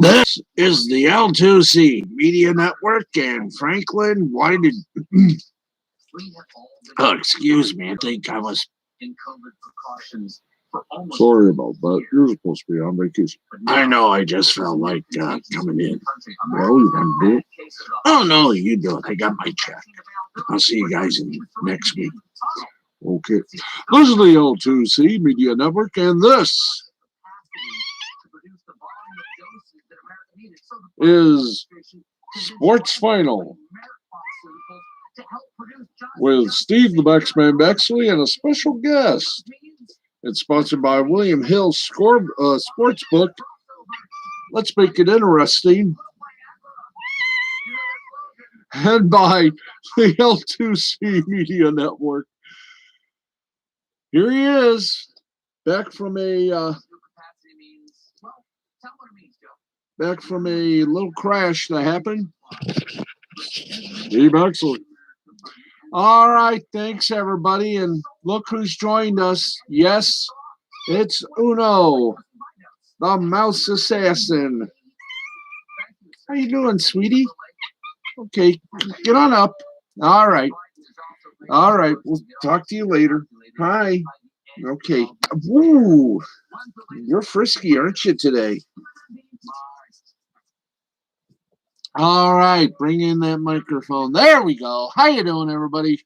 This is the L2C Media Network, and Franklin, why did... oh, excuse me, I think I was... Sorry about that. You're supposed to be on vacation. I know, I just felt like coming in. Well, you want to do it? Oh, no, you do it. I got my check. I'll see you guys next week. Okay. This is the L2C Media Network, and this is Sports Final with Steve the Baxman Bexley and a special guest. It's sponsored by Nhl Sportsbook. Let's make it interesting. And by the L2C Media Network. Here he is, back from a little crash that happened. Steve Bexley. All right, thanks everybody, and look who's joined us. Yes, it's Uno, the mouse assassin. How you doing, sweetie? Okay, get on up. All right, we'll talk to you later. Hi. Okay. Woo, you're frisky, aren't you, today? All right, bring in that microphone. There we go. How you doing, everybody?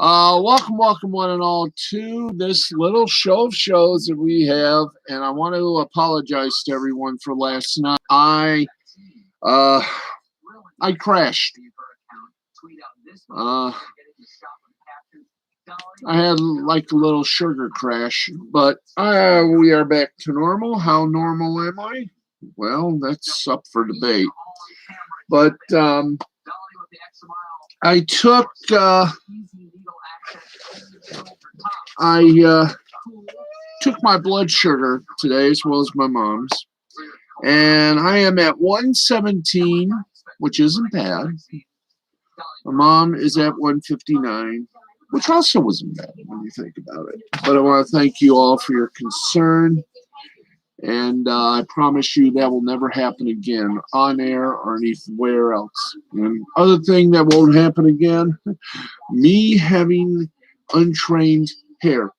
Welcome one and all to this little show of shows that we have, and I want to apologize to everyone for last night. I crashed. I had like a little sugar crash, but we are back to normal. How normal am I? Well, that's up for debate. But I took my blood sugar today as well as my mom's, and I am at 117, which isn't bad. My mom is at 159, which also wasn't bad when you think about it. But I want to thank you all for your concern. And I promise you that will never happen again on air or anywhere else. And other thing that won't happen again, me having untrained hair.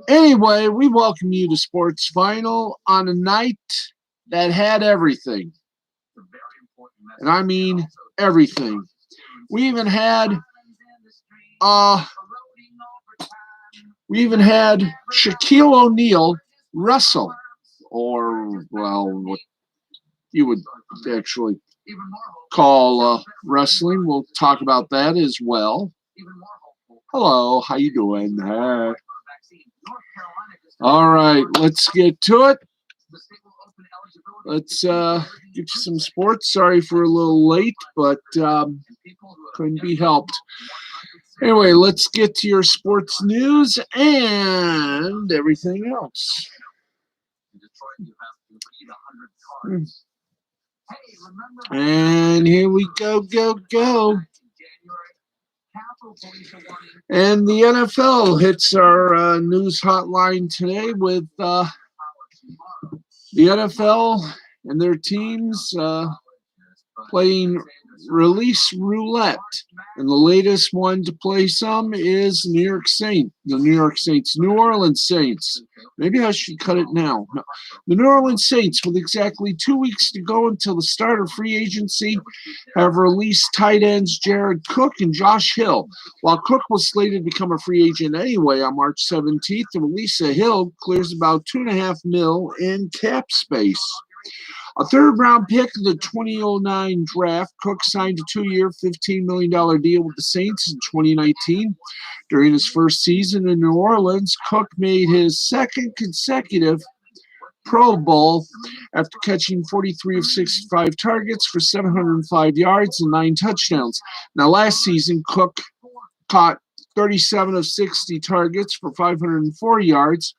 Anyway, we welcome you to Sports Final on a night that had everything. And I mean everything. We even had Shaquille O'Neal wrestle. Or, well, what you would actually call wrestling. We'll talk about that as well. Hello, how you doing? All right, let's get to it. Let's get you some sports. Sorry for a little late, but couldn't be helped. Anyway, let's get to your sports news and everything else. And here we go. And the NFL hits our news hotline today with the NFL and their teams playing release roulette. And the latest one to play some is the New Orleans Saints. Maybe I should cut it now. No. The New Orleans Saints, with exactly 2 weeks to go until the start of free agency, have released tight ends Jared Cook and Josh Hill. While Cook was slated to become a free agent anyway on March 17th, the release of Hill clears about $2.5 million in cap space. A third-round pick of the 2009 draft, Cook signed a 2-year, $15 million deal with the Saints in 2019. During his first season in New Orleans, Cook made his second consecutive Pro Bowl after catching 43 of 65 targets for 705 yards and 9 touchdowns. Now, last season, Cook caught 37 of 60 targets for 504 yards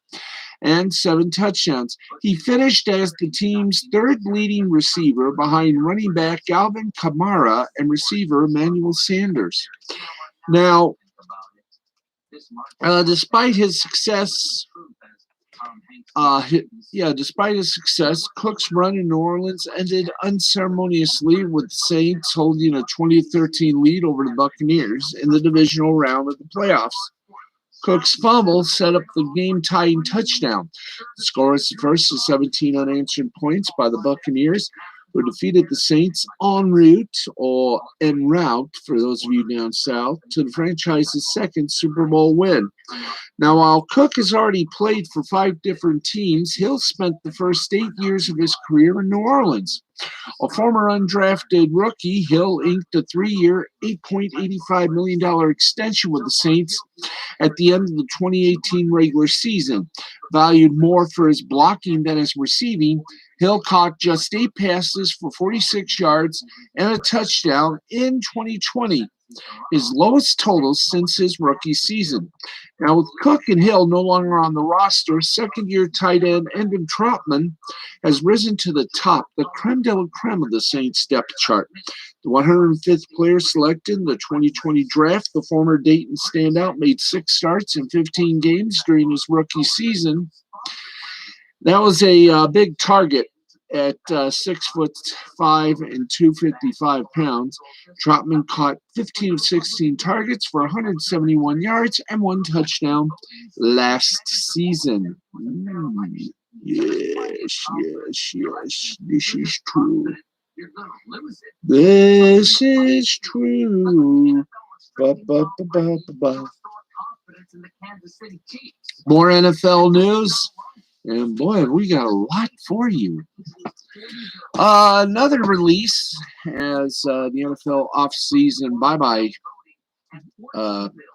and 7 touchdowns. He finished as the team's third leading receiver behind running back Alvin Kamara and receiver Emmanuel Sanders. Now, despite his success Despite his success, Cook's run in New Orleans ended unceremoniously with the Saints holding a 20-13 lead over the Buccaneers in the divisional round of the playoffs. Cook's fumble set up the game-tying touchdown. The score is the first of 17 unanswered points by the Buccaneers, who defeated the Saints en route for those of you down south, to the franchise's second Super Bowl win. Now, while Cook has already played for 5 different teams, Hill spent the first 8 years of his career in New Orleans. A former undrafted rookie, Hill inked a 3-year, $8.85 million extension with the Saints at the end of the 2018 regular season. Valued more for his blocking than his receiving, Hill caught just 8 passes for 46 yards and a touchdown in 2020, his lowest total since his rookie season. Now, with Cook and Hill no longer on the roster, second-year tight end Endon Troutman has risen to the top, the creme de la creme of the Saints depth chart. The 105th player selected in the 2020 draft, the former Dayton standout made 6 starts in 15 games during his rookie season. That was a big target at 6'5" and 255 pounds. Troutman caught 15 of 16 targets for 171 yards and 1 touchdown last season. Yes. This is true. This is true. More NFL news. And boy, we got a lot for you. Another release as the NFL offseason bye-bye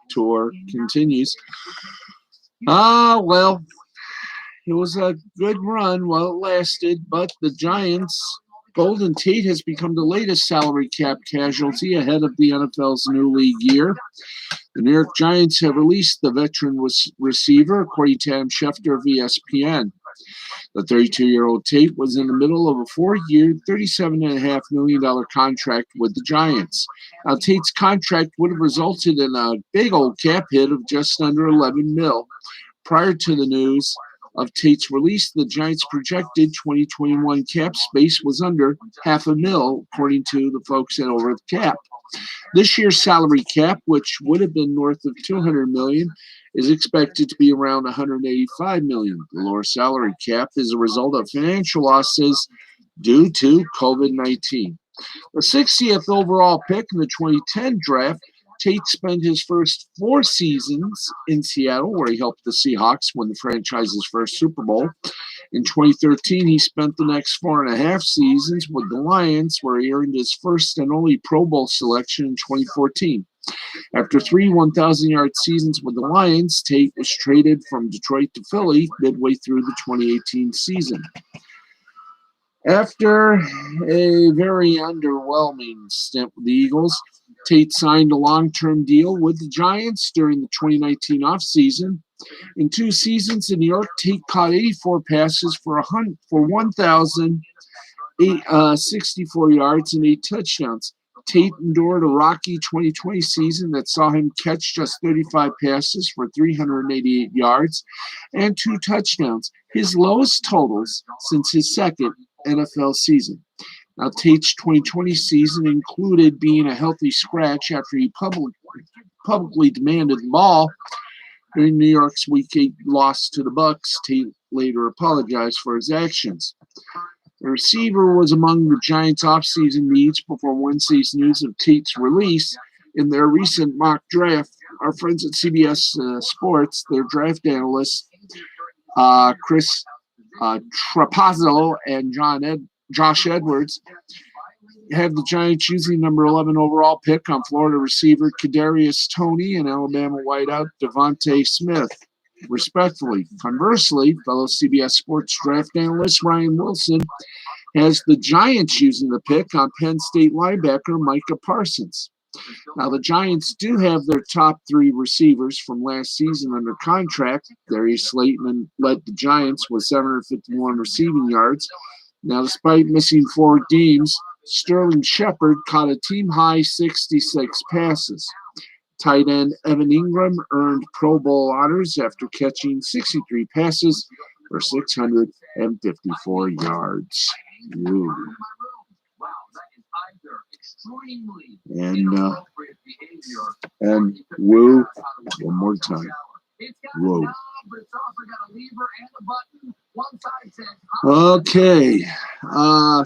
tour continues. Well, it was a good run while it lasted, but the Giants' Golden Tate has become the latest salary cap casualty ahead of the NFL's new league year. The New York Giants have released the veteran receiver, according to Adam Schefter of ESPN. The 32-year-old Tate was in the middle of a 4-year, $37.5 million contract with the Giants. Now, Tate's contract would have resulted in a big old cap hit of just under $11 million. Prior to the news of Tate's release, the Giants' projected 2021 cap space was under $500,000, according to the folks at Over the Cap. This year's salary cap, which would have been north of $200 million, is expected to be around $185 million. The lower salary cap is a result of financial losses due to COVID-19. The 60th overall pick in the 2010 draft, Tate spent his first 4 seasons in Seattle, where he helped the Seahawks win the franchise's first Super Bowl. In 2013, he spent the next 4.5 seasons with the Lions, where he earned his first and only Pro Bowl selection in 2014. After 3 1,000-yard seasons with the Lions, Tate was traded from Detroit to Philly midway through the 2018 season. After a very underwhelming stint with the Eagles, Tate signed a long-term deal with the Giants during the 2019 offseason. In 2 seasons in New York, Tate caught 84 passes for 1,064 yards and 8 touchdowns. Tate endured a rocky 2020 season that saw him catch just 35 passes for 388 yards and 2 touchdowns, his lowest totals since his second NFL season. Now, Tate's 2020 season included being a healthy scratch after he publicly demanded the ball during New York's Week 8 loss to the Bucs. Tate later apologized for his actions. The receiver was among the Giants' offseason needs before Wednesday's news of Tate's release. In their recent mock draft, our friends at CBS Sports, their draft analysts, Chris Trapazzo and Josh Edwards, had the Giants using number 11 overall pick on Florida receiver Kadarius Toney and Alabama wideout Devontae Smith, respectively. Conversely, fellow CBS Sports draft analyst Ryan Wilson has the Giants using the pick on Penn State linebacker Micah Parsons. Now, the Giants do have their top 3 receivers from last season under contract. Darius Slayton led the Giants with 751 receiving yards. Now, despite missing 4 games, Sterling Shepard caught a team-high 66 passes. Tight end Evan Ingram earned Pro Bowl honors after catching 63 passes for 654 yards. Ooh. And woo one more time. Whoa. Okay. On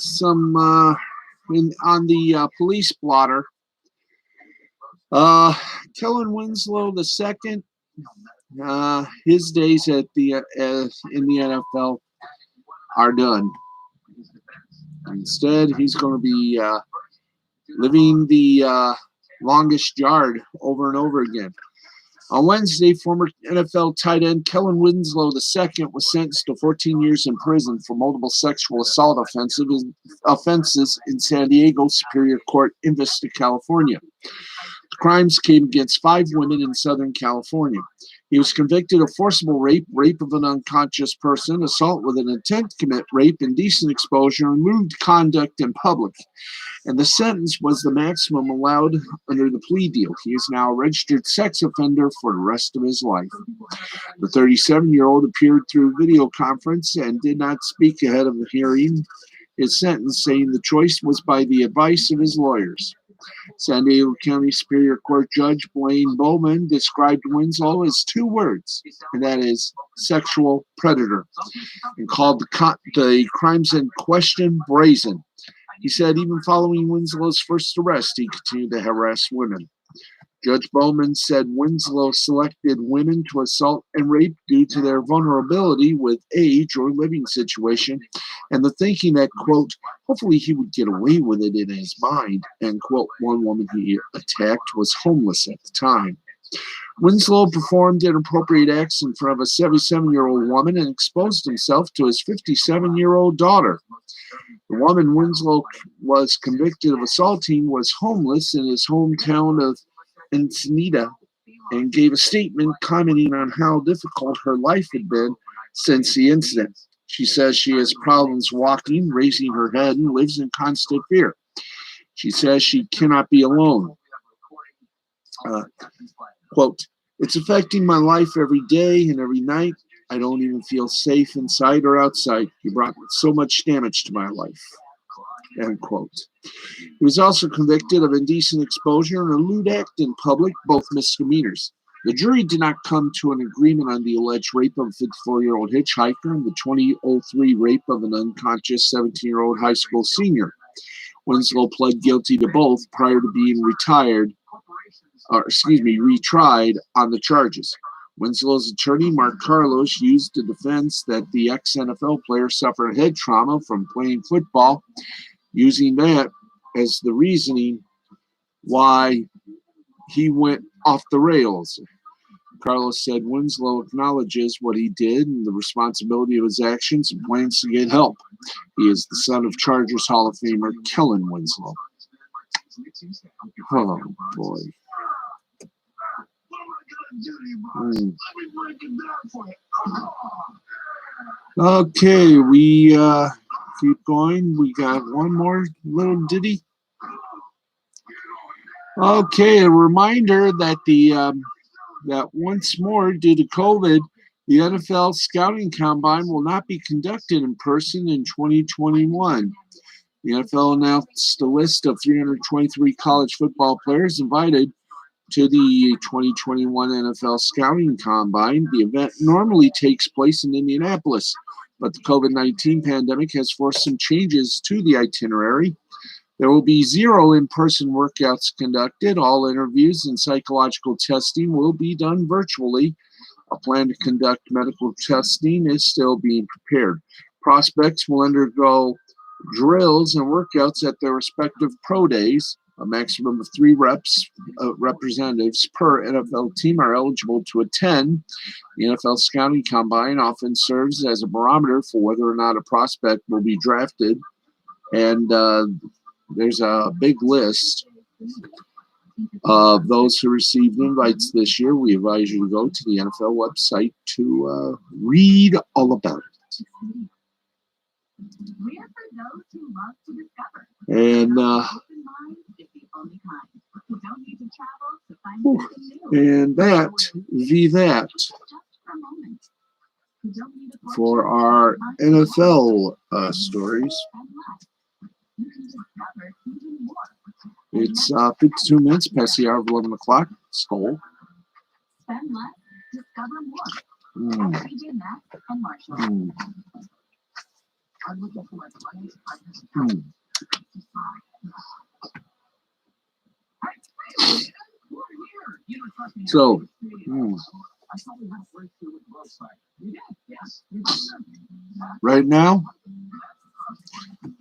the police blotter. Kellen Winslow II. His days at the in the NFL are done. Instead, he's going to be living the longest yard over and over again. On Wednesday, former NFL tight end Kellen Winslow II was sentenced to 14 years in prison for multiple sexual assault offenses in San Diego Superior Court in Vista, California. The crimes came against 5 women in Southern California. He was convicted of forcible rape, rape of an unconscious person, assault with an intent to commit rape, indecent exposure, and lewd conduct in public. And the sentence was the maximum allowed under the plea deal. He is now a registered sex offender for the rest of his life. The 37-year-old appeared through video conference and did not speak ahead of the hearing his sentence, saying the choice was by the advice of his lawyers. San Diego County Superior Court Judge Blaine Bowman described Winslow as 2 words, and that is sexual predator, and called the crimes in question brazen. He said even following Winslow's first arrest, he continued to harass women. Judge Bowman said Winslow selected women to assault and rape due to their vulnerability with age or living situation, and the thinking that, quote, hopefully he would get away with it in his mind, and, quote, one woman he attacked was homeless at the time. Winslow performed inappropriate acts in front of a 77-year-old woman and exposed himself to his 57-year-old daughter. The woman Winslow was convicted of assaulting was homeless in his hometown of Ensenada and gave a statement commenting on how difficult her life had been since the incident. She says she has problems walking, raising her head, and lives in constant fear. She says she cannot be alone. Quote, it's affecting my life every day and every night. I don't even feel safe inside or outside. He brought so much damage to my life. End quote. He was also convicted of indecent exposure and a lewd act in public, both misdemeanors. The jury did not come to an agreement on the alleged rape of a 54-year-old hitchhiker and the 2003 rape of an unconscious 17-year-old high school senior. Winslow pled guilty to both prior to being retried on the charges. Winslow's attorney, Mark Carlos, used the defense that the ex-NFL player suffered head trauma from playing football, using that as the reasoning why he went off the rails. Carlos said Winslow acknowledges what he did and the responsibility of his actions and plans to get help. He is the son of Chargers Hall of Famer Kellen Winslow. Oh, boy. Okay, we keep going. We got one more little ditty. Okay, a reminder that that once more, due to COVID, the NFL Scouting Combine will not be conducted in person in 2021. The NFL announced a list of 323 college football players invited to the 2021 NFL Scouting Combine. The event normally takes place in Indianapolis, but the COVID-19 pandemic has forced some changes to the itinerary. There will be 0 in-person workouts conducted. All interviews and psychological testing will be done virtually. A plan to conduct medical testing is still being prepared. Prospects will undergo drills and workouts at their respective pro days. A maximum of 3 representatives per NFL team are eligible to attend. The NFL Scouting Combine often serves as a barometer for whether or not a prospect will be drafted. And there's a big list of those who received invites this year. We advise you to go to the NFL website to read all about it. And that. for our NFL stories. It's 52 minutes past the hour of 11 o'clock. Skull. So, right now,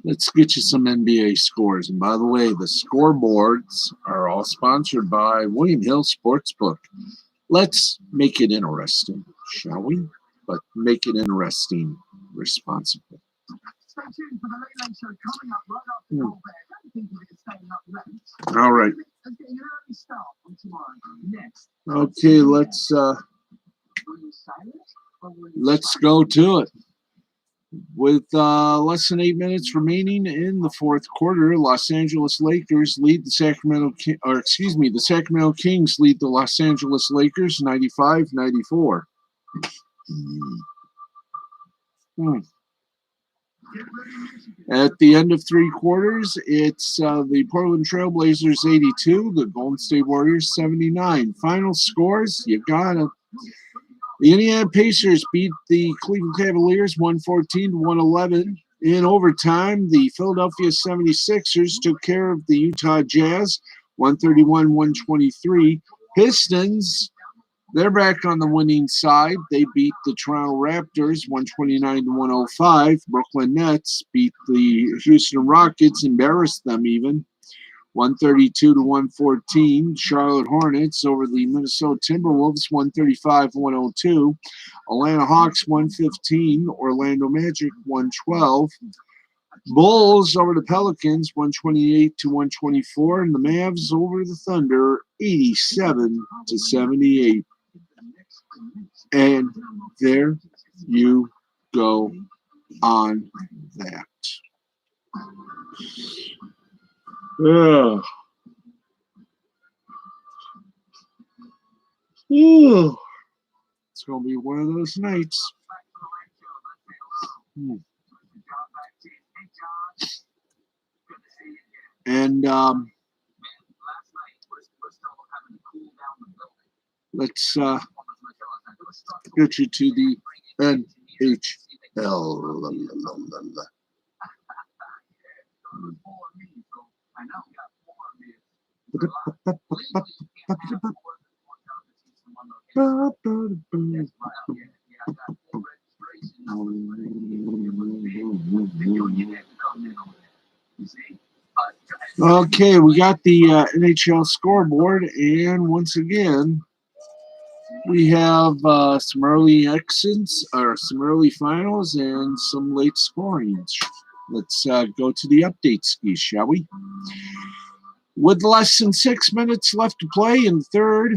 let's get you some NBA scores. And by the way, the scoreboards are all sponsored by Nhl Sportsbook. Let's make it interesting, shall we? But make it interesting responsibly. All right. Okay, let's go to it. With less than 8 minutes remaining in the fourth quarter, Los Angeles Lakers lead the Sacramento Kings lead the Los Angeles Lakers 95-94. At the end of three quarters, it's the Portland Trailblazers 82, the Golden State Warriors 79. Final scores, you got it. The Indiana Pacers beat the Cleveland Cavaliers 114-111. In overtime, the Philadelphia 76ers took care of the Utah Jazz 131-123. Pistons, they're back on the winning side. They beat the Toronto Raptors 129-105. Brooklyn Nets beat the Houston Rockets, embarrassed them even, 132-114. Charlotte Hornets over the Minnesota Timberwolves 135-102. Atlanta Hawks 115. Orlando Magic 112. Bulls over the Pelicans 128-124. And the Mavs over the Thunder 87-78. And there you go on that. It's going to be one of those nights. And let's get you to the NHL. Okay, we got the NHL scoreboard, and once again, we have some early exits, or some early finals, and some late scorings. Let's go to the update ski, shall we? With less than 6 minutes left to play in the third,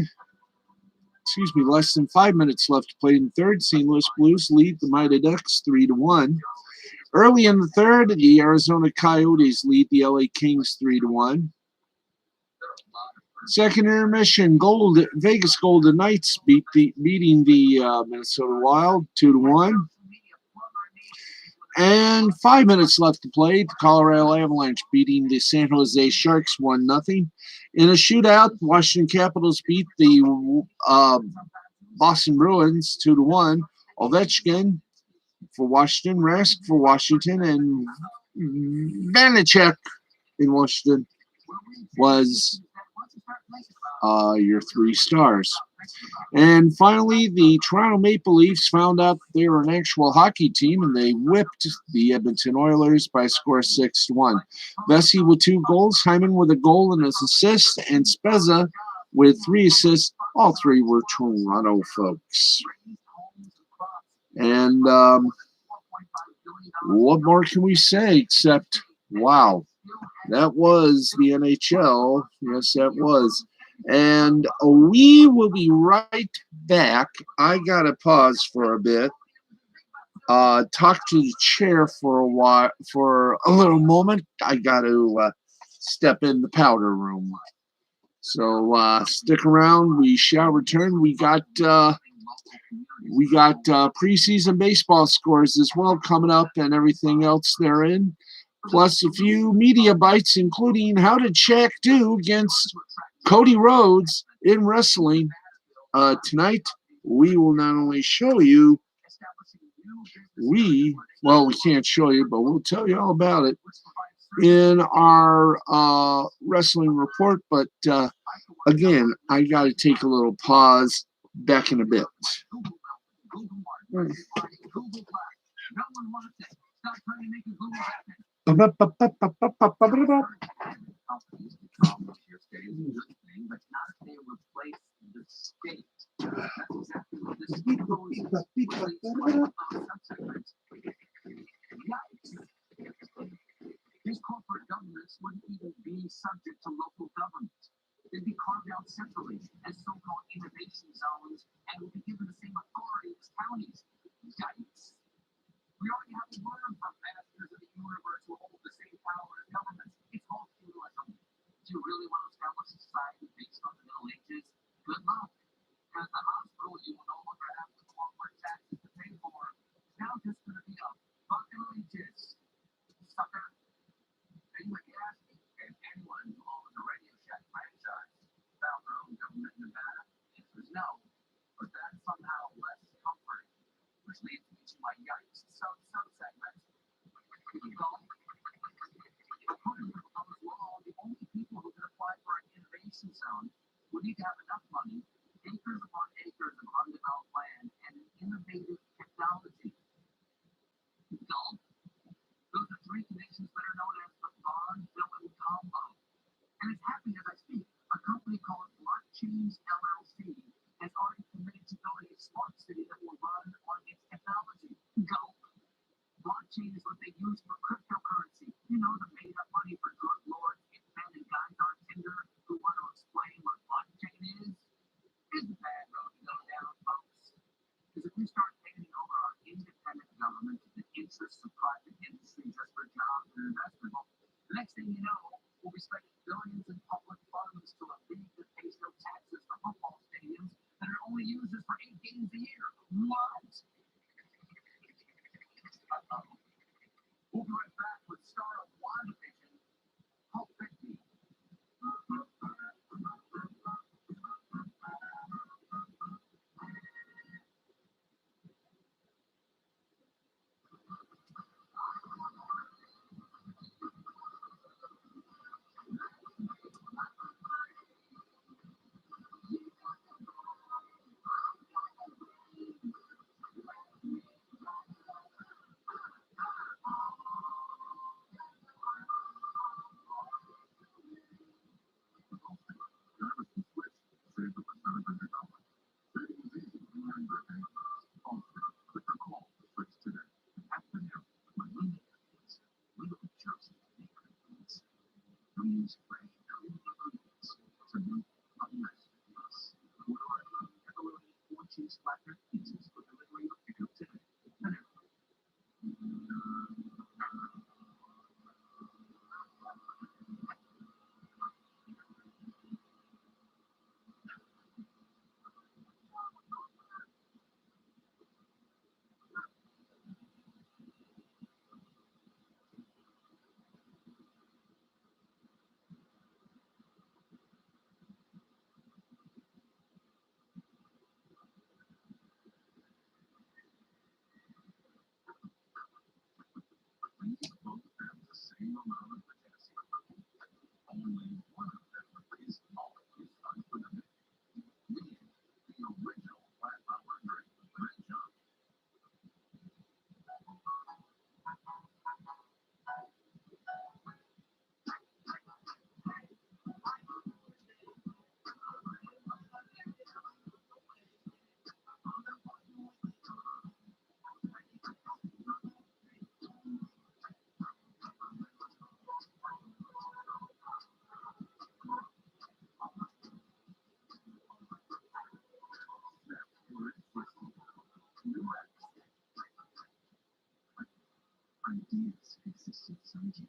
less than 5 minutes left to play in the third, St. Louis Blues lead the Mighty Ducks 3-1. Early in the third, the Arizona Coyotes lead the LA Kings 3-1. Second intermission, Vegas Golden Knights beating the Minnesota Wild 2-1. And 5 minutes left to play. The Colorado Avalanche beating the San Jose Sharks 1-0. In a shootout, the Washington Capitals beat the Boston Bruins 2-1. Ovechkin for Washington, Rask for Washington, and Vanacek in Washington was your 3 stars. And finally, the Toronto Maple Leafs found out they were an actual hockey team, and they whipped the Edmonton Oilers by a score 6-1. Vesey with 2 goals, Hyman with a goal and an assist, and Spezza with 3 assists. All 3 were Toronto folks. And what more can we say except, wow, that was the NHL. Yes, that was. And we will be right back. I got to pause for a bit. Talk to the chair for a while, for a little moment. I got to step in the powder room. So stick around. We shall return. We got We got preseason baseball scores as well coming up and everything else therein. Plus a few media bites, including how did Shaq do against Cody Rhodes in wrestling. Tonight, we will not only show you, we can't show you, but we'll tell you all about it in our wrestling report. But again, I got to take a little pause. Back in a bit. These corporate governments wouldn't even be subject to local government. They'd be carved out centrally as so-called innovation zones and would be given the same authority as counties. Yikes. We already have a word for masters of the universe who hold the same power as governments. It's called feudalism. Do you really want to establish a society based on the Middle Ages? Good luck. Because the hospital you will no longer have the corporate taxes to pay for. It's now just going to be a fucking elitist. Sucker. And you would ask me if anyone who owns a Radio Shack franchise found their own government in Nevada. The answer is no, but that's somehow less comforting, which leads me to my yikes sub-segment. According to the proposed law, the only people who can apply for an innovation zone would need to have enough money, acres upon acres of undeveloped land, and an innovative technology. Dull. Those are three conditions that are known as the bond-villain combo. And as happy as I speak, a company called Blockchains LLC has already committed to building a smart city that will run on its technology. Go. Blockchain is what they use for cryptocurrency. You know, the made-up money for drug lords, hitmen, and guys on Tinder who want to explain what blockchain is. It's a bad road to go down, folks. Because if we start handing over our independent government to the interests of private industry just for jobs and investment, the next thing you know, we'll be spending billions in public funds to a league that pays no taxes for football stadiums that are only used for 8 games a year. What? We'll be right back with star of WandaVision, Hope Bigby. Ideas exist inside you,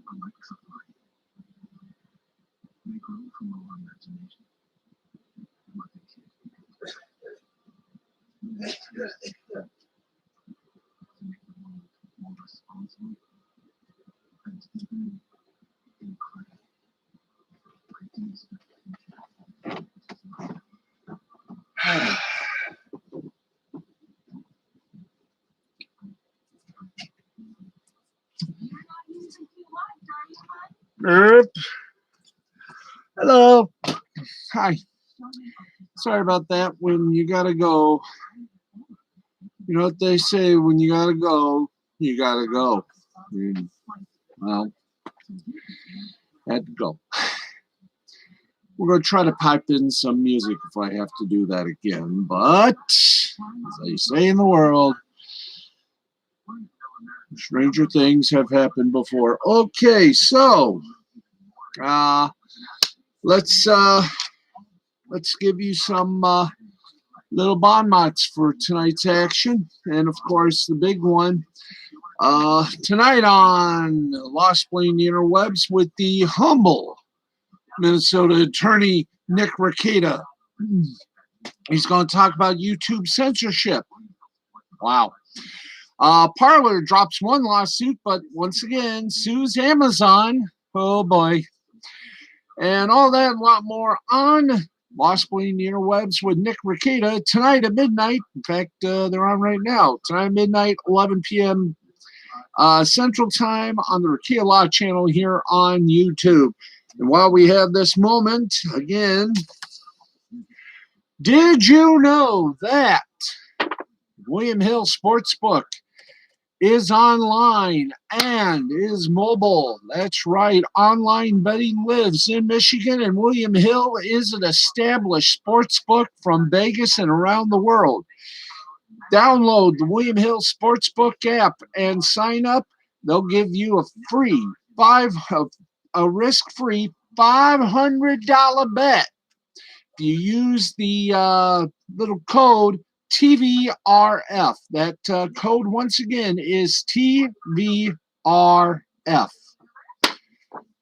electrifying. They grow from our imagination. Like a kid. Erp. Hello. Hi. Sorry about that. When you gotta go, you know what they say, when you gotta go, you gotta go. And, well, had to go. We're going to try to pipe in some music if I have to do that again. But, as they say in the world, stranger things have happened before. Okay, so let's give you some little bon mots for tonight's action. And, of course, the big one tonight on Lost Plain Interwebs with the humble Minnesota attorney Nick Rekieta. He's going to talk about YouTube censorship. Wow. Parler drops one lawsuit, but once again sues Amazon. Oh boy. And all that and a lot more on Lost Plain Interwebs with Nick Rekieta tonight at midnight. In fact, they're on right now. Tonight at midnight, 11 p.m. Central Time on the Rekieta Law channel here on YouTube. And while we have this moment, again, did you know that Nhl Sportsbook is online and is mobile? That's right. Online betting lives in Michigan, and William Hill is an established sportsbook from Vegas and around the world. Download the William Hill Sportsbook app and sign up. They'll give you a risk-free $500 bet if you use the little code TVRF. That code, once again, is TVRF.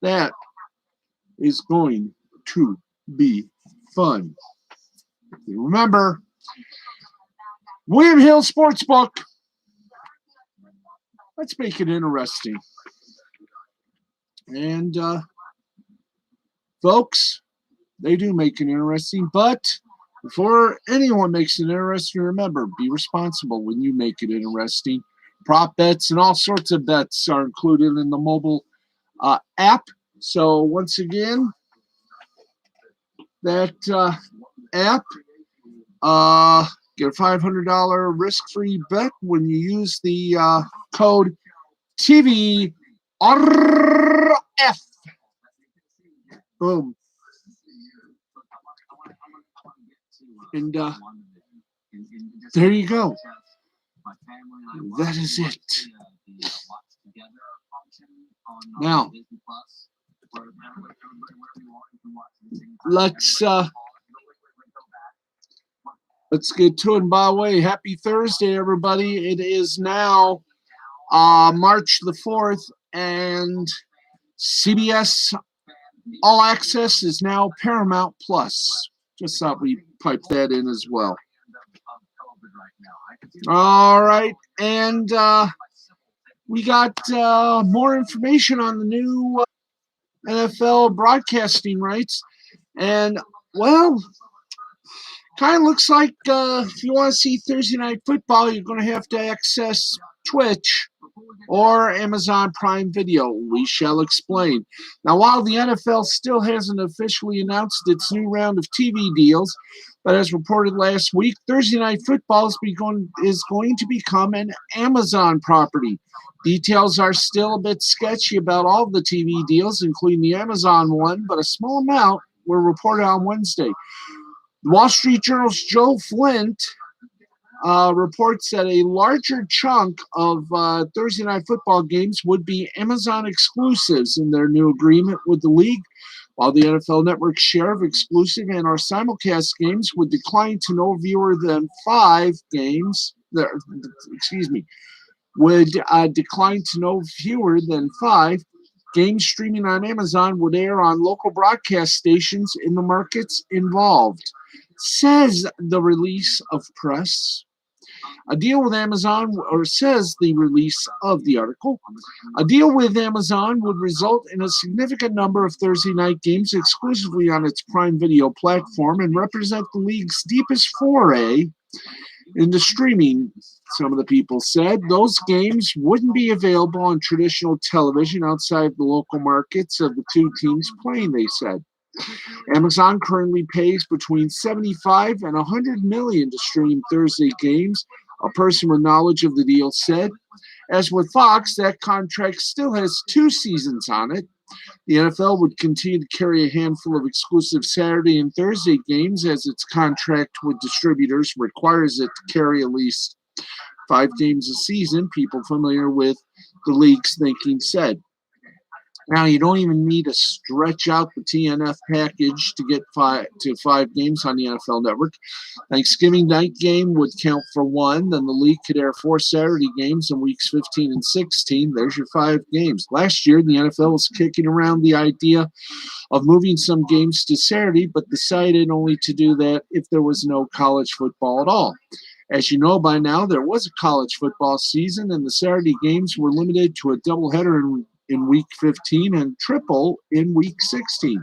That is going to be fun. Remember, William Hill Sportsbook. Let's make it interesting. And, folks, they do make it interesting, but before anyone makes it interesting, remember, be responsible when you make it interesting. Prop bets and all sorts of bets are included in the mobile app. So, once again, that app, get a $500 risk-free bet when you use the code TVRF. Boom. And there you go. That is it. Now, let's get to it. And by the way, happy Thursday, everybody. It is now March the 4th, and CBS All Access is now Paramount Plus. Just thought we pipe that in as well. All right, and we got more information on the new NFL broadcasting rights. And, well, kind of looks like if you want to see Thursday Night Football, you're going to have to access Twitch or Amazon Prime Video. We shall explain. Now, while the NFL still hasn't officially announced its new round of TV deals, but as reported last week, Thursday Night Football is going to become an Amazon property. Details are still a bit sketchy about all of the TV deals, including the Amazon one, but a small amount were reported on Wednesday. The Wall Street Journal's Joe Flint reports that a larger chunk of Thursday Night Football games would be Amazon exclusives in their new agreement with the league, while the NFL Network's share of exclusive and or simulcast games would decline to no fewer than 5 games. Would decline to no fewer than 5. Games streaming on Amazon would air on local broadcast stations in the markets involved, says the release of press. A deal with Amazon, or says the release of the article, a deal with Amazon would result in a significant number of Thursday night games exclusively on its Prime Video platform and represent the league's deepest foray into streaming. Some of the people said those games wouldn't be available on traditional television outside the local markets of the two teams playing, they said. Amazon currently pays between $75 and $100 million to stream Thursday games, a person with knowledge of the deal said. As with Fox, that contract still has 2 seasons on it. The NFL would continue to carry a handful of exclusive Saturday and Thursday games, as its contract with distributors requires it to carry at least 5 games a season, people familiar with the league's thinking said. Now, you don't even need to stretch out the TNF package to get 5 games on the NFL Network. Thanksgiving night game would count for 1. Then the league could air 4 Saturday games in weeks 15 and 16. There's your 5 games. Last year, the NFL was kicking around the idea of moving some games to Saturday, but decided only to do that if there was no college football at all. As you know by now, there was a college football season, and the Saturday games were limited to a doubleheader in week 15 and triple in week 16.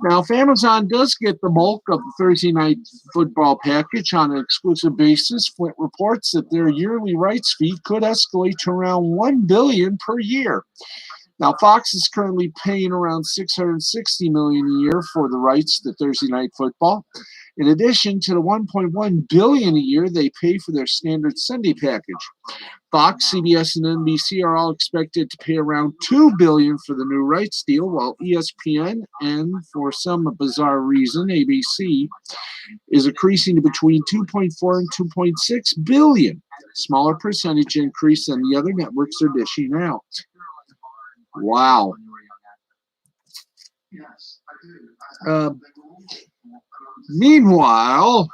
Now, if Amazon does get the bulk of the Thursday night football package on an exclusive basis, Flint reports that their yearly rights fee could escalate to around $1 billion per year. Now, Fox is currently paying around $660 million a year for the rights to Thursday night football, in addition to the $1.1 billion a year they pay for their standard Sunday package. Fox, CBS, and NBC are all expected to pay around $2 billion for the new rights deal, while ESPN and, for some bizarre reason, ABC is increasing to between $2.4 and $2.6 billion, smaller percentage increase than the other networks are dishing out. Wow. Meanwhile,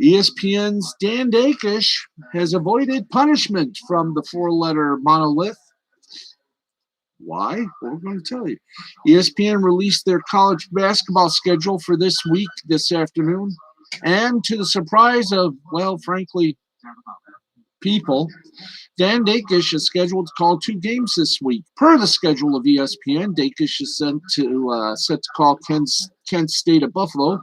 ESPN's Dan Dakish has avoided punishment from the 4-letter monolith. Why? Well, we're going to tell you. ESPN released their college basketball schedule for this week, this afternoon, and to the surprise of, well, frankly, people, Dan Dakish is scheduled to call 2 games this week. Per the schedule of ESPN, Dakish is set to call Kent State at Buffalo.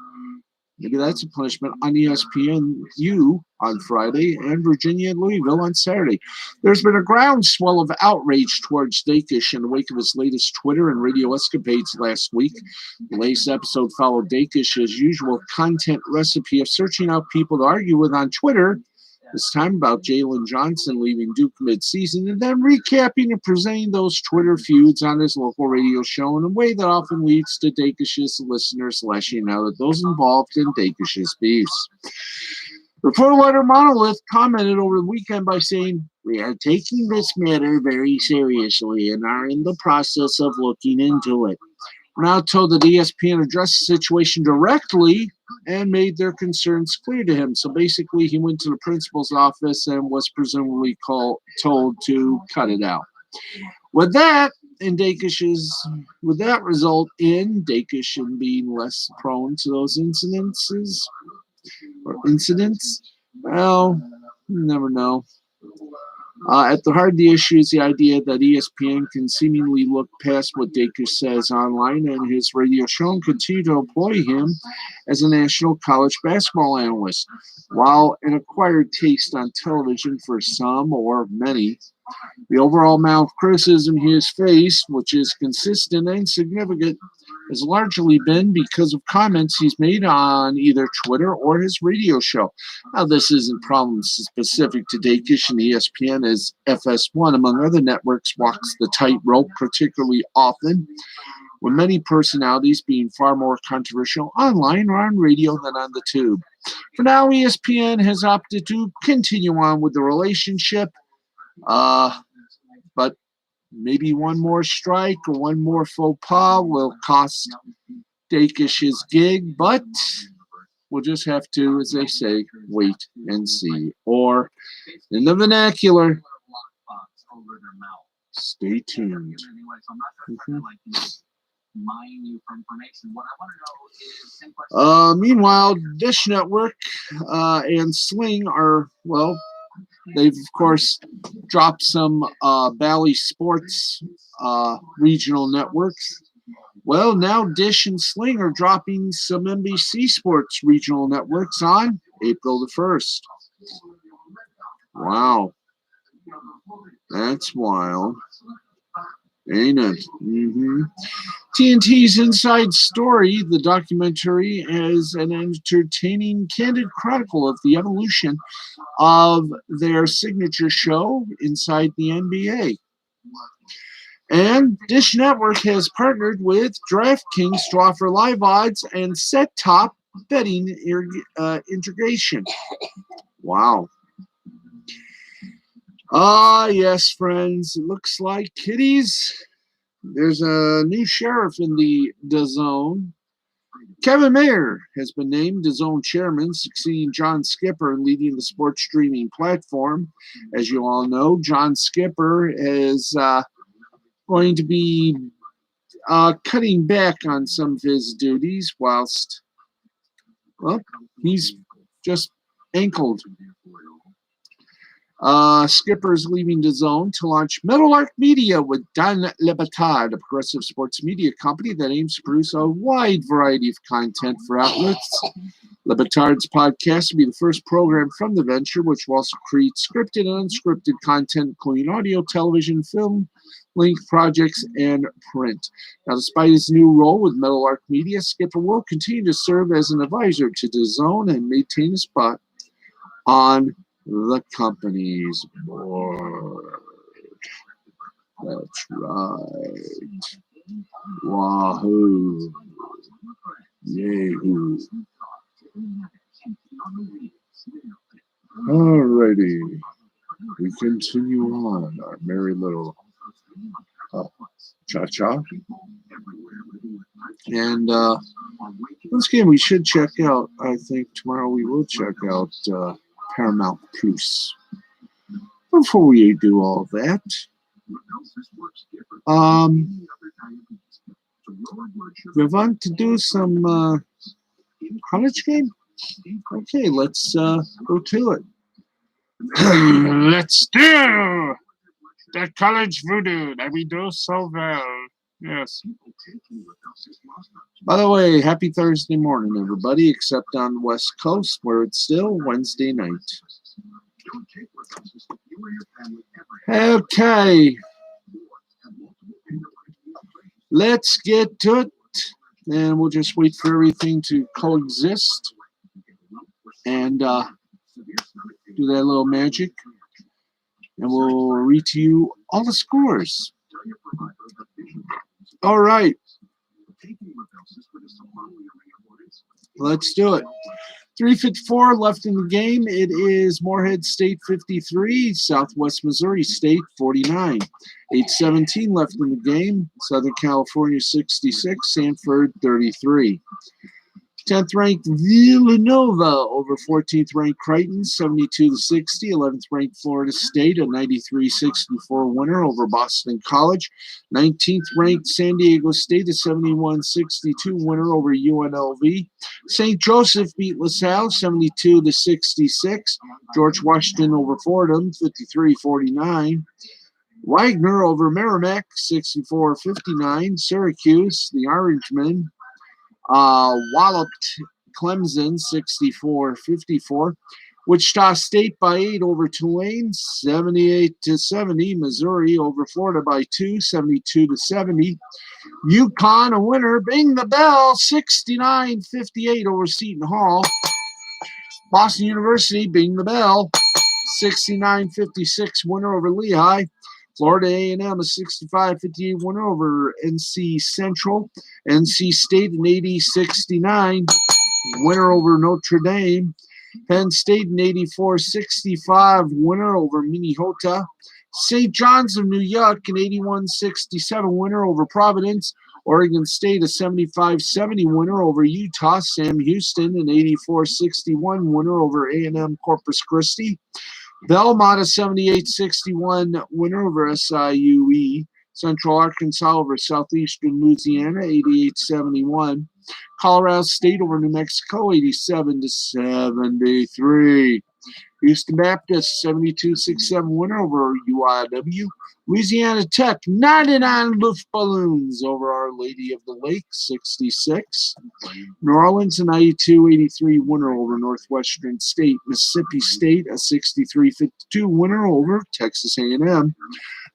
Maybe that's a punishment on ESPNU on Friday and Virginia and Louisville on Saturday. There's been a groundswell of outrage towards Dakish in the wake of his latest Twitter and radio escapades last week. The latest episode followed Dakish's usual content recipe of searching out people to argue with on Twitter, this time about Jalen Johnson leaving Duke mid-season, and then recapping and presenting those Twitter feuds on his local radio show in a way that often leads to Dakish's listeners lashing out at those involved in Dakish's beefs. The 4-letter monolith commented over the weekend by saying, "We are taking this matter very seriously and are in the process of looking into it. We're now told that ESPN addressed the situation directly and made their concerns clear to him." So basically, he went to the principal's office and was presumably told to cut it out. With that result in Dakish being less prone to those incidents, well, you never know. At the heart of the issue is the idea that ESPN can seemingly look past what Dakish says online and his radio show and continue to employ him as a national college basketball analyst. While an acquired taste on television for some or many, the overall amount of criticism he has faced, which is consistent and significant, has largely been because of comments he's made on either Twitter or his radio show. Now, this isn't problem specific to Dakish and ESPN, as FS1, among other networks, walks the tightrope particularly often, with many personalities being far more controversial online or on radio than on the tube. For now, ESPN has opted to continue on with the relationship, but maybe one more strike or one more faux pas will cost Dakish his gig, but we'll just have to, as they say, wait and see. Or, in the vernacular, stay tuned. mine you for information. What I want to know is, same question. Meanwhile, Dish Network and Sling are, well, they've, of course, dropped some Bally Sports regional networks. Well, now Dish and Sling are dropping some NBC Sports regional networks on April the 1st. Wow. That's wild. Ain't it? TNT's Inside Story, the documentary, is an entertaining, candid chronicle of the evolution of their signature show inside the NBA. And Dish Network has partnered with DraftKings to offer live odds and set-top betting integration. Wow. Yes, friends. It looks like kitties. There's a new sheriff in the DAZN. Kevin Mayer has been named DAZN chairman, succeeding John Skipper in leading the sports streaming platform. As you all know, John Skipper is going to be cutting back on some of his duties whilst, well, he's just ankled. Skipper's leaving DAZN to launch Meadowlark Media with Dan Le Batard, a progressive sports media company that aims to produce a wide variety of content for outlets. Le Batard's podcast will be the first program from the venture, which will also create scripted and unscripted content, including audio, television, film, length projects, and print. Now, despite his new role with Meadowlark Media, Skipper will continue to serve as an advisor to DAZN and maintain a spot on the company's board. That's right. Wahoo. Yahoo. Alrighty. We continue on our merry little cha-cha. And once again, we should check out, I think tomorrow we will check out Paramount Plus. Before we do all that, we want to do some college game. Okay, let's go to it. Let's do the college voodoo that we do so well. Yes. By the way, happy Thursday morning, everybody, except on the West Coast where it's still Wednesday night. Okay. Let's get to it. And we'll just wait for everything to coexist and do that little magic. And we'll read to you all the scores. All right. Let's do it. 3:54 left in the game. It is Morehead State 53, Southwest Missouri State 49. 8:17 left in the game. Southern California 66, Sanford 33. 10th ranked Villanova over 14th ranked Creighton 72-60. 11th ranked Florida State a 93-64 winner over Boston College. 19th ranked San Diego State a 71-62 winner over UNLV. St. Joseph beat LaSalle 72-66. George Washington over Fordham 53-49. Wagner over Merrimack 64-59. Syracuse, the Orangemen, walloped Clemson 64-54. Wichita State by 8 over Tulane 78-70. Missouri over Florida by 2 72-70. UConn a winner. Bing the bell 69-58 over Seton Hall. Boston University bing the bell 69-56 winner over Lehigh. Florida A&M a 65-58 winner over NC Central. NC State an 80-69 winner over Notre Dame. Penn State an 84-65 winner over Minnesota. St. John's of New York an 81-67 winner over Providence. Oregon State a 75-70 winner over Utah. Sam Houston an 84-61 winner over A&M Corpus Christi. Belmont a 78-61 winner over SIUE. Central Arkansas over Southeastern Louisiana, 88-71. Colorado State over New Mexico, 87-73. Houston Baptist, 72-67 winner over UIW. Louisiana Tech, 99 Luft Balloons over Our Lady of the Lake, 66. New Orleans, a 92-83 winner over Northwestern State. Mississippi State, a 63-52 winner over Texas A&M.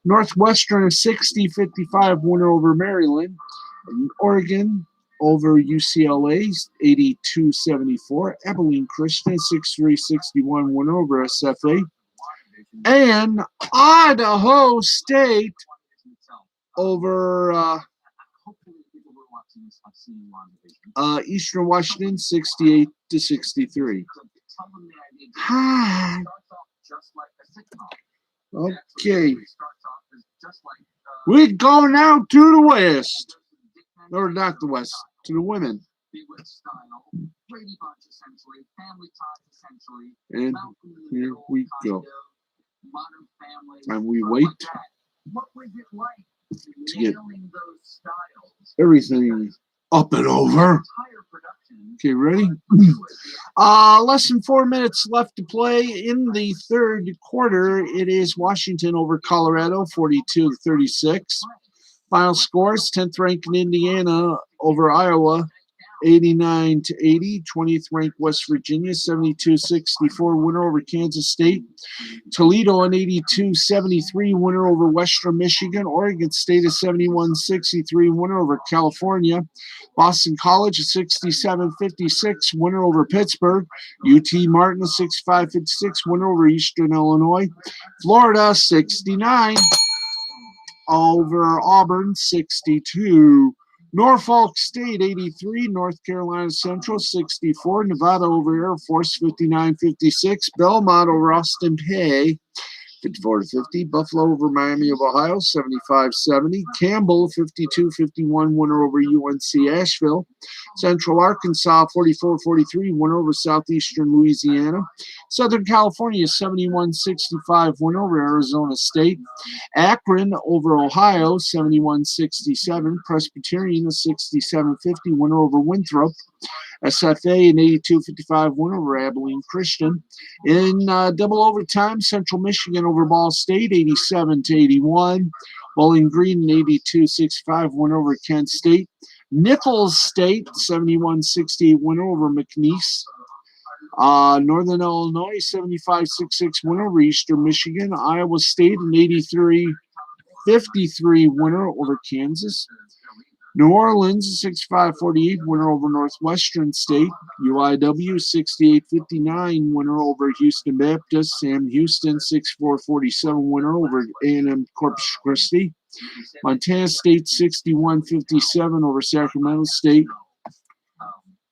Northwestern, a 60-55 winner over Maryland. Oregon over UCLA, 82-74. Abilene Christian, 63-61 winner over SFA. And Idaho State over Eastern Washington, 68-63. Okay. We go now to the West. Or not the West, to the women. And here we go. And we wait to get everything up and over. Okay, ready? Less than 4 minutes left to play in the third quarter. It is Washington over Colorado, 42-36. Final scores: 10th ranked Indiana over Iowa, 89-80. 20th ranked West Virginia, 72-64 winner over Kansas State. Toledo, an 82-73 winner over Western Michigan. Oregon State, a 71-63 winner over California. Boston College, a 67-56 winner over Pittsburgh. UT Martin, a 65-56 winner over Eastern Illinois. Florida, 69 over Auburn, 62. Norfolk State, 83. North Carolina Central, 64. Nevada over Air Force, 59-56. Belmont over Austin Peay, 54-50. Buffalo over Miami of Ohio, 75-70. Campbell, 52-51 winner over UNC Asheville. Central Arkansas, 44-43 winner over Southeastern Louisiana. Southern California, 71-65 winner over Arizona State. Akron over Ohio, 71-67. Presbyterian, a 67-50 winner over Winthrop. SFA, an 82-55 winner over Abilene Christian. In double overtime, Central Michigan over Ball State, 87-81. Bowling Green, an 82-65 winner over Kent State. Nichols State, 71-68 winner over McNeese. Northern Illinois, 75-66 winner over Eastern Michigan. Iowa State, an 83-53 winner over Kansas. New Orleans, 65-48 winner over Northwestern State. UIW, 68-59 winner over Houston Baptist. Sam Houston, 64-47 winner over A&M Corpus Christi. Montana State, 61-57 over Sacramento State.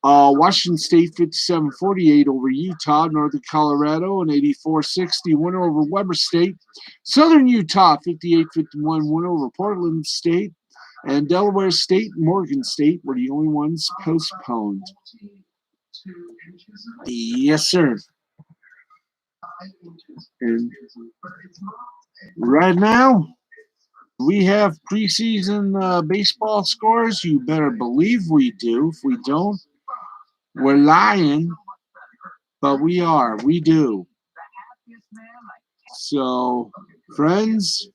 Washington State, 57-48 over Utah. Northern Colorado, an 84-60 winner over Weber State. Southern Utah, 58-51 winner over Portland State. And Delaware State and Morgan State were the only ones postponed. Yes, sir. And right now, we have preseason baseball scores. You better believe we do. If we don't, we're lying. But we are. We do. So, friends,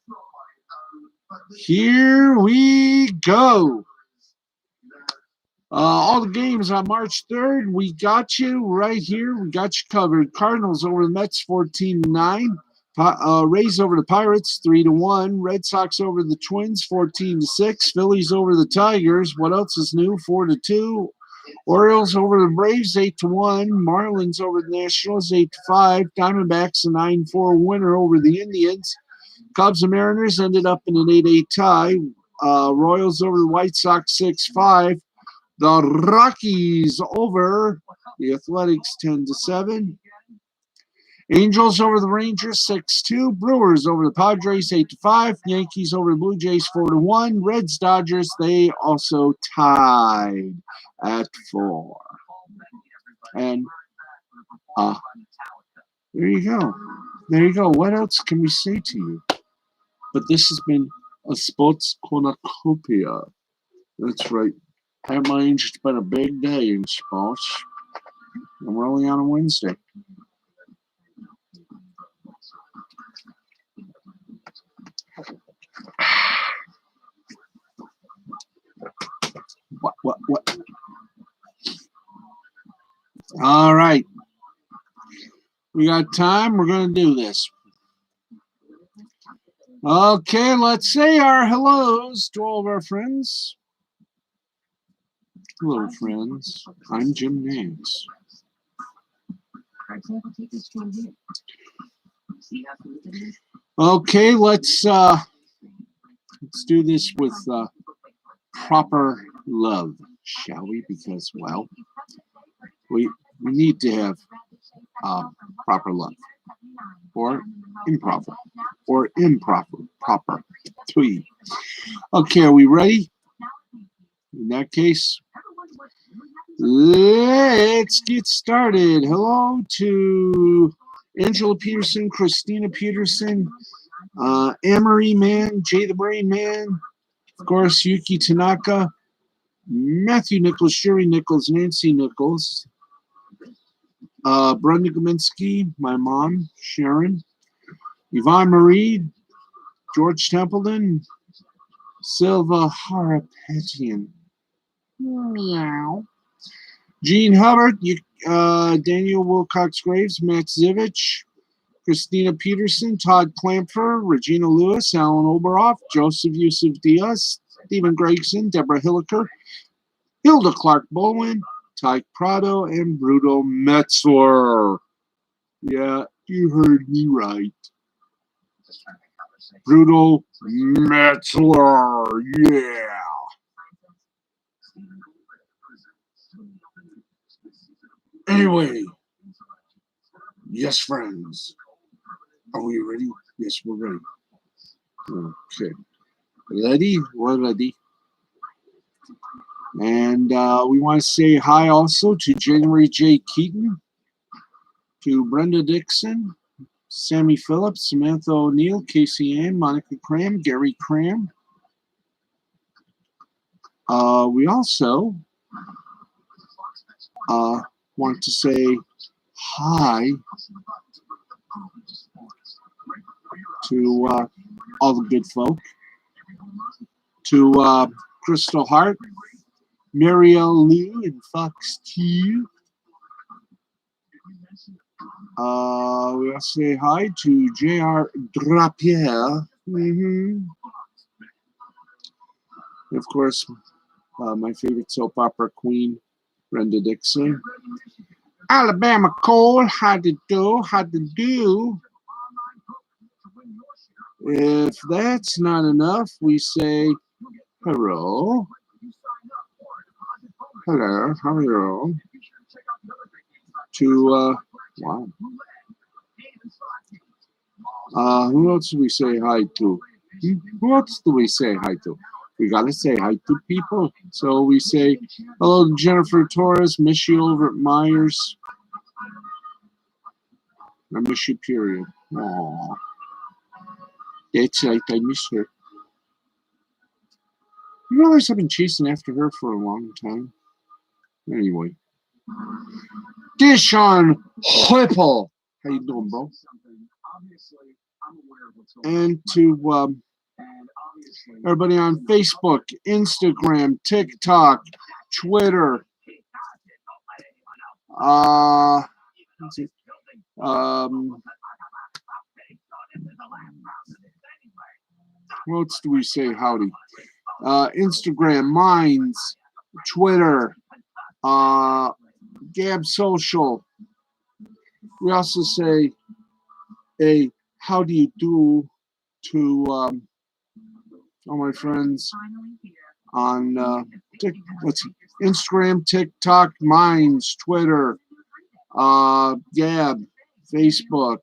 here we go. All the games on March 3rd, we got you right here. We got you covered. Cardinals over the Mets, 14-9. Rays over the Pirates, 3-1. Red Sox over the Twins, 14-6. Phillies over the Tigers. What else is new? 4-2. Orioles over the Braves, 8-1. Marlins over the Nationals, 8-5. Diamondbacks, a 9-4 winner over the Indians. Cubs and Mariners ended up in an 8-8 tie. Royals over the White Sox, 6-5. The Rockies over the Athletics, 10-7. Angels over the Rangers, 6-2. Brewers over the Padres, 8-5. Yankees over the Blue Jays, 4-1. Reds, Dodgers, they also tied at 4. And there you go. There you go. What else can we say to you? But this has been a sports cornucopia. That's right. At my age, it's been a big day in sports. And we're only on a Wednesday. What? All right. We got time. We're going to do this. Okay, let's say our hellos to all of our friends. Hello, friends. I'm Jim Nance. Okay, let's do this with proper love, shall we? Because, well, we need to have proper love, or improper, proper. Three. Okay, are we ready? In that case, let's get started. Hello to Angela Peterson, Christina Peterson, Amory Man, Jay the Brain Man, of course, Yuki Tanaka, Matthew Nichols, Sherry Nichols, Nancy Nichols, Brenda Gominski, my mom, Sharon, Yvonne Marie, George Templeton, Silva Harapetian, meow, Gene Hubbard, Daniel Wilcox Graves, Matt Zivich, Christina Peterson, Todd Clamfer, Regina Lewis, Alan Oberoff, Joseph Yusuf Diaz, Stephen Gregson, Deborah Hilliker, Hilda Clark Bowen, Tyke Prado, and Bruto Metzler. Yeah, you heard me right. Bruto Metzler, yeah. Anyway, yes, friends. Are we ready? Yes, we're ready. Okay. Ready? We're ready. And we want to say hi also to January J. Keaton, to Brenda Dixon, Sammy Phillips, Samantha O'Neill, Casey Ann, Monica Cram, Gary Cram. We also want to say hi to all the good folk, to Crystal Hart, Marielle Lou, and Fox T. We also say hi to J.R. Drapier. Of course, my favorite soap opera queen, Brenda Dixon. Alabama Cole, how to do. If that's not enough, we say hello. To, wow. Who else do we say hi to? Who else do we say hi to? We got to say hi to people. So we say hello to Jennifer Torres, miss you over at Myers. I miss you, period. Aww. That's right, I miss her. You realize I've been chasing after her for a long time? Anyway. Deshaun Whipple. How you doing, bro? And to everybody on Facebook, Instagram, TikTok, Twitter, what else do we say howdy? Instagram, Minds, Twitter, Gab Social. We also say a how do you do to all my friends on Instagram, TikTok, Minds, Twitter, Gab, Facebook.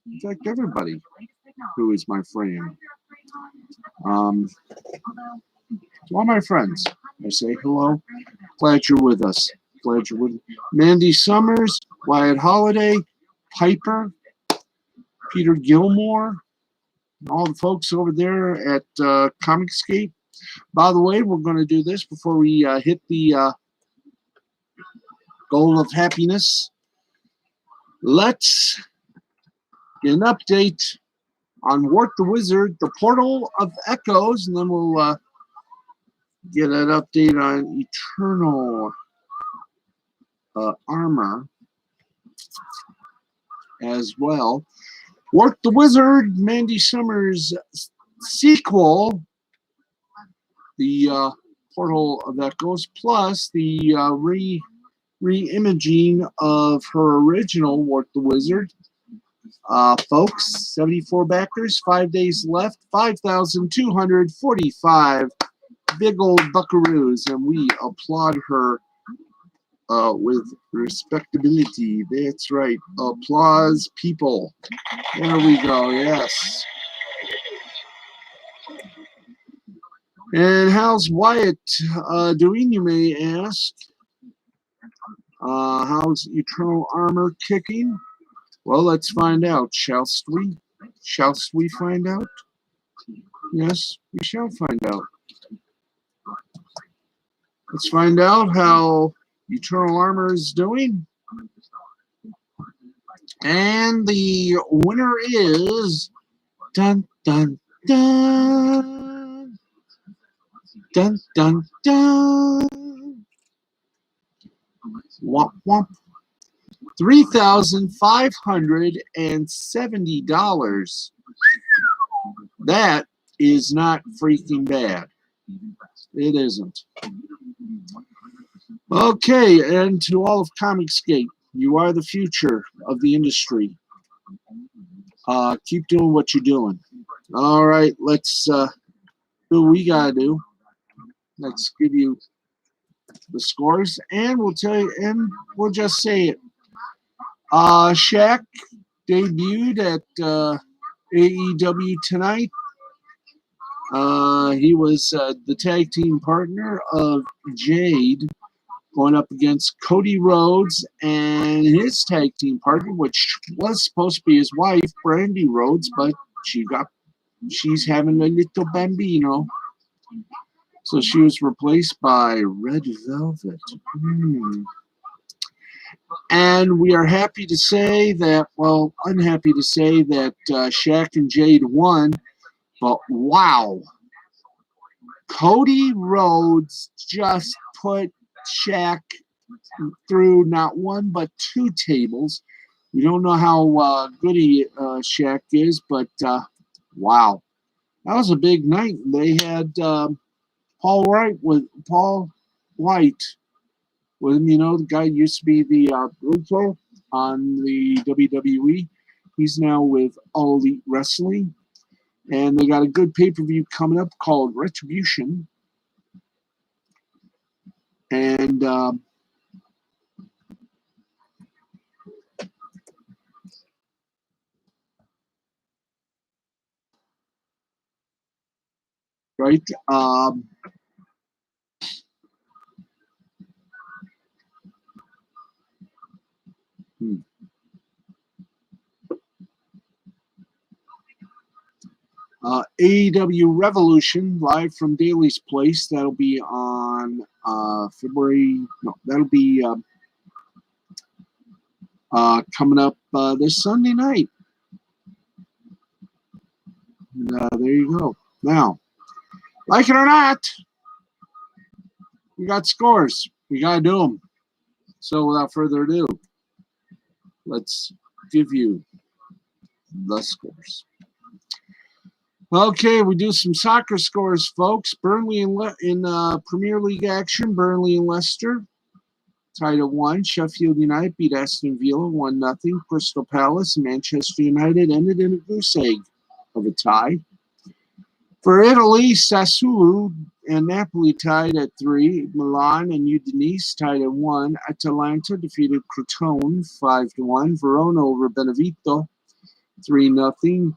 In fact, everybody who is my friend. To all my friends, I say hello. Glad you're with us. Glad you're with Mandy Summers, Wyatt Holiday, Piper, Peter Gilmore, all the folks over there at Comicscape. By the way, we're going to do this before we hit the goal of happiness. Let's get an update on Wart the Wizard, the Portal of Echoes, and then we'll get an update on Eternal Armor as well. Wart the Wizard, Mandy Summers' sequel, the Portal of Echoes, plus the re-imaging of her original Wart the Wizard. Folks, 74 backers, 5 days left, 5,245 big old buckaroos, and we applaud her with respectability. That's right. Applause, people. There we go. Yes. And how's Wyatt doing, you may ask? How's Eternal Armor kicking? Well, let's find out, shall we? Shall we find out? Yes, we shall find out. Let's find out how Eternal Armor is doing. And the winner is dun dun dun dun dun dun womp womp. $3,570. That is not freaking bad. It isn't. Okay, and to all of Comicscape, you are the future of the industry. Keep doing what you're doing. All right, let's do what we gotta do. Let's give you the scores, and we'll tell you, and we'll just say it. Shaq debuted at AEW tonight. He was the tag team partner of Jade, going up against Cody Rhodes and his tag team partner, which was supposed to be his wife, Brandy Rhodes, but she's having a little bambino. So she was replaced by Red Velvet. And we are happy to say that, well, unhappy to say that Shaq and Jade won, but wow. Cody Rhodes just put Shaq through not one but two tables. We don't know how good Shaq is, but wow. That was a big night. They had Paul White with him, you know, the guy used to be the Bruto on the WWE. He's now with All Elite Wrestling. And they got a good pay-per-view coming up called Retribution. And right, AEW Revolution live from Daly's Place. That'll be on that'll be coming up this Sunday night. And, there you go. Now, like it or not, we got scores. We got to do them. So without further ado, let's give you the scores. Okay, we do some soccer scores, folks. Burnley in Premier League action. Burnley and Leicester tied at 1. Sheffield United beat Aston Villa 1-0. Crystal Palace and Manchester United ended in a goose egg of a tie. For Italy, Sassuolo and Napoli tied at 3. Milan and Udinese tied at 1. Atalanta defeated Crotone 5-1. Verona over Benevento 3-0.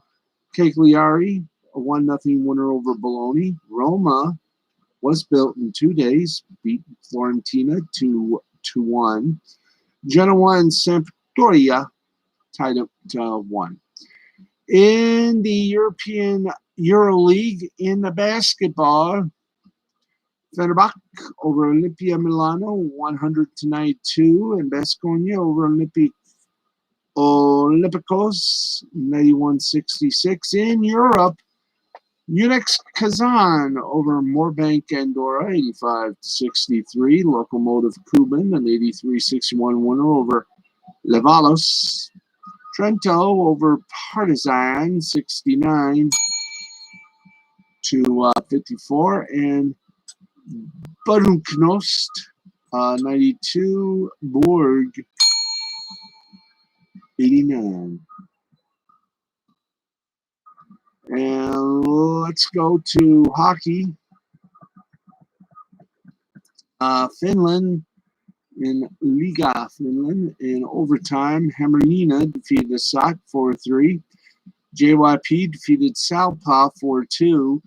Cagliari, a 1-0 winner over Bologna. Roma was built in 2 days, beat Fiorentina 2-1. Genoa and Sampdoria tied up 1. In the European EuroLeague in the basketball, Fenerbahce over Olimpia Milano 100-92, and Baskonia over Olympiacos 91-66. In Europe, Munich Kazan over Moorbank Andorra 85-63. Lokomotiv Kuban an 83-61 winner over Levalos. Trento over Partizan 69-54, and Budućnost 92, Borg 89. And let's go to hockey. Finland in Liga Finland in overtime. Hämeenlinna defeated SAK 4-3. JYP defeated Salpa 4-2.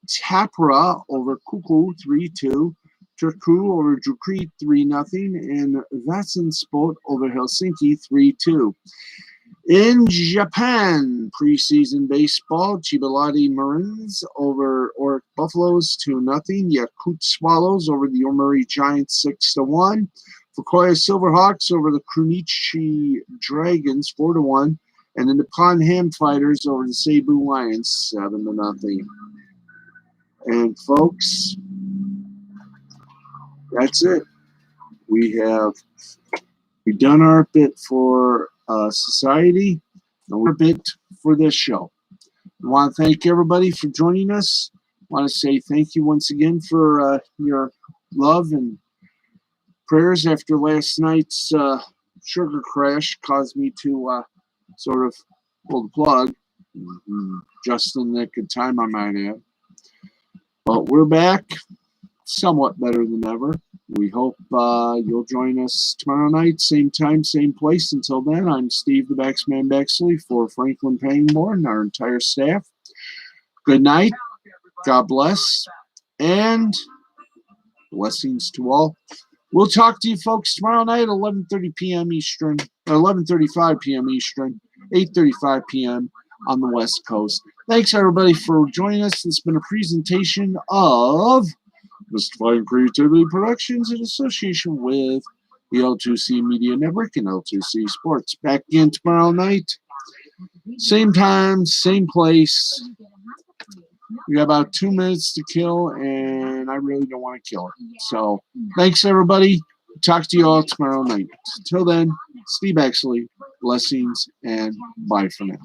Tapra over Kuku 3-2. Turku over Jukrit 3-0. And Vasensport over Helsinki 3-2. In Japan, preseason baseball, Chibaladi Marines over Oric Buffaloes 2-0. Yakut Swallows over the Yomiuri Giants 6-1. Fukuoka Silverhawks over the Krunichi Dragons 4-1. And the Nippon Ham Fighters over the Seibu Lions 7-0. And folks, that's it. We've done our bit for society, and we're a bit for this show. I want to thank everybody for joining us. I want to say thank you once again for your love and prayers after last night's sugar crash caused me to sort of pull the plug. Just in the nick of time, I might add. But we're back, somewhat better than ever. We hope you'll join us tomorrow night, same time, same place. Until then, I'm Steve the Baxman Bexley for Franklin Pangborn and our entire staff. Good night. God bless. And blessings to all. We'll talk to you folks tomorrow night at 11:30 p.m. Eastern, 11:35 p.m. Eastern, 8:35 p.m. on the West Coast. Thanks, everybody, for joining us. It's been a presentation of Mystifying Creativity Productions in association with the L2C Media Network and L2C Sports. Back again tomorrow night. Same time, same place. We got about 2 minutes to kill, and I really don't want to kill it. So, thanks, everybody. Talk to you all tomorrow night. Until then, Steve Bexley, blessings, and bye for now.